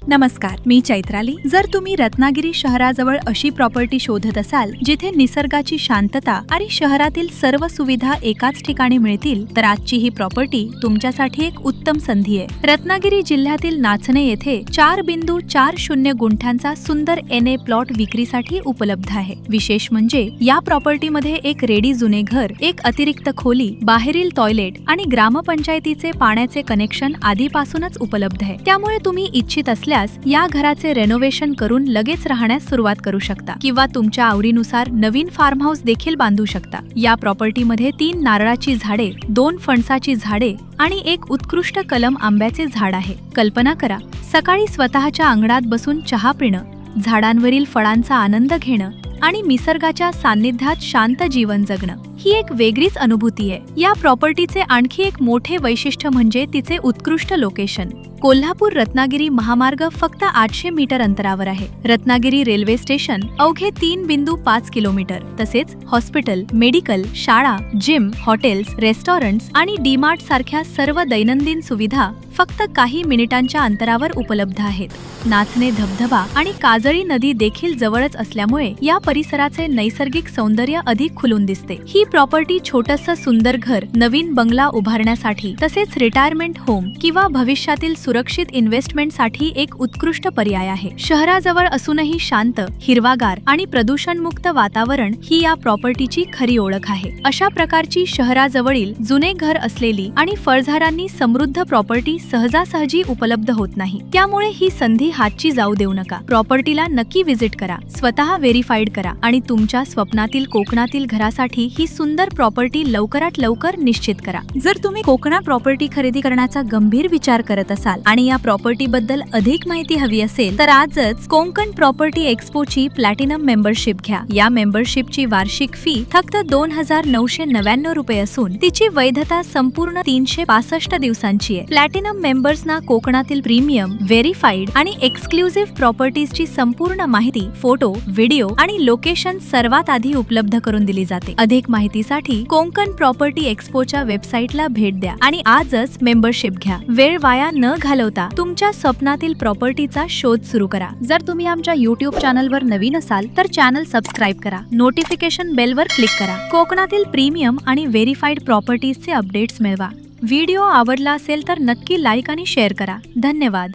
नमस्कार, मी चैत्राली। जर तुम्ही रत्नागिरी शहराजवळ अशी प्रॉपर्टी शोधत असाल जिथे निसर्गाची शांतता आणि शहरातील सर्व सुविधा एकाच ठिकाणी मिळतील, तर आजची ही प्रॉपर्टी तुमच्यासाठी एक उत्तम संधी आहे। रत्नागिरी जिल्ह्यातील नाचणे येथे 4.40 गुंठ्यांचा सुंदर NA प्लॉट विक्रीसाठी उपलब्ध आहे। विशेष म्हणजे या प्रॉपर्टीमध्ये एक रेडी जुने घर, एक अतिरिक्त खोली, बाहेरील टॉयलेट आणि ग्रामपंचायतीचे पाण्याचे कनेक्शन आधीपासूनच उपलब्ध आहे। त्यामुळे तुम्ही इच्छित असल्यास या घराचे रेनोव्हेशन करून लगेच राहण्यास सुरुवात करू शकता किंवा तुमच्या आवडीनुसार नवीन फार्म हाऊस देखील बांधू शकता। या प्रॉपर्टीमध्ये 3 नारळाची झाडे, 2 फणसाची झाडे आणि एक उत्कृष्ट कलम आंब्याचे झाड आहे। कल्पना करा, सकाळी स्वतःच्या अंगणात बसून चहा पिणं, झाडांवरील फळांचा आनंद घेणं आणि निसर्गाच्या सान्निध्यात शांत जीवन जगणं, ही एक वेगळीच अनुभूती आहे। या प्रॉपर्टीचे आणखी एक मोठे वैशिष्ट्य म्हणजे तिचे उत्कृष्ट लोकेशन। कोल्हापूर रत्नागिरी महामार्ग फक्त 800 मीटर अंतरावर आहे। रत्नागिरी रेल्वे स्टेशन अवघे 3.5 किलोमीटर, तसेच हॉस्पिटल, मेडिकल, शाळा, जिम, हॉटेल्स, रेस्टॉरंट्स आणि डीमार्ट सारख्या सर्व दैनंदिन सुविधा फक्त काही मिनिटांच्या अंतरावर उपलब्ध आहेत। नाचणे धबधबा आणि काजळी नदी देखील जवळच असल्यामुळे या परिसराचे नैसर्गिक सौंदर्य अधिक खुलून दिसते। ही प्रॉपर्टी छोटंसं सुंदर घर, नवीन बंगला उभारण्यासाठी, तसेच रिटायरमेंट होम किंवा भविष्यातील सुरक्षित इन्व्हेस्टमेंटसाठी एक उत्कृष्ट पर्याय आहे। शहराजवळ असूनही शांत, हिरवागार आणि प्रदूषणमुक्त वातावरण ही या प्रॉपर्टीची खरी ओळख आहे। अशा प्रकारची शहराजवळील जुने घर असलेली आणि फळझाडांनी समृद्ध प्रॉपर्टी सहजासहजी उपलब्ध होत नाही। त्यामुळे ही संधी हातची जाऊ देऊ नका। प्रॉपर्टीला नक्की व्हिजिट करा, स्वतः व्हेरीफाईड करा आणि तुमच्या स्वप्नातील कोकणातील घरासाठी ही सुंदर प्रॉपर्टी लवकरात लवकर निश्चित करा। जर तुम्ही कोकणात प्रॉपर्टी खरेदी करण्याचा गंभीर विचार करत असाल आणि या प्रॉपर्टी बद्दल अधिक माहिती हवी असेल, तर आजच कोकण प्रॉपर्टी एक्सपोची प्लॅटिनम मेंबरशिप घ्या। या मेंबरशिपची वार्षिक फी फक्त 2,999 रुपये असून तिची वैधता संपूर्ण 365 दिवसांची आहे। प्लॅटिनम मेंबर्सना कोकणातील प्रीमियम, व्हेरीफाईड आणि एक्सक्लुझिव्ह प्रॉपर्टीजची संपूर्ण माहिती, फोटो, व्हिडिओ आणि लोकेशन सर्वात आधी उपलब्ध करून दिली जाते। अधिक माहितीसाठी कोकण प्रॉपर्टी एक्सपोच्या वेबसाईटला भेट द्या आणि आजच मेंबरशिप घ्या। वेळ वाया न घालवता तुमच्या स्वप्नातील प्रॉपर्टीचा शोध सुरू करा। जर तुम्ही आमच्या YouTube चॅनलवर नवीन असाल तर चॅनल सबस्क्राईब करा, नोटिफिकेशन बेलवर क्लिक करा। कोकणातील प्रीमियम आणि व्हेरीफाईड प्रॉपर्टीजचे अपडेट्स मिळवा। व्हिडिओ आवडला असेल तर नक्की लाईक आणि शेअर करा। धन्यवाद।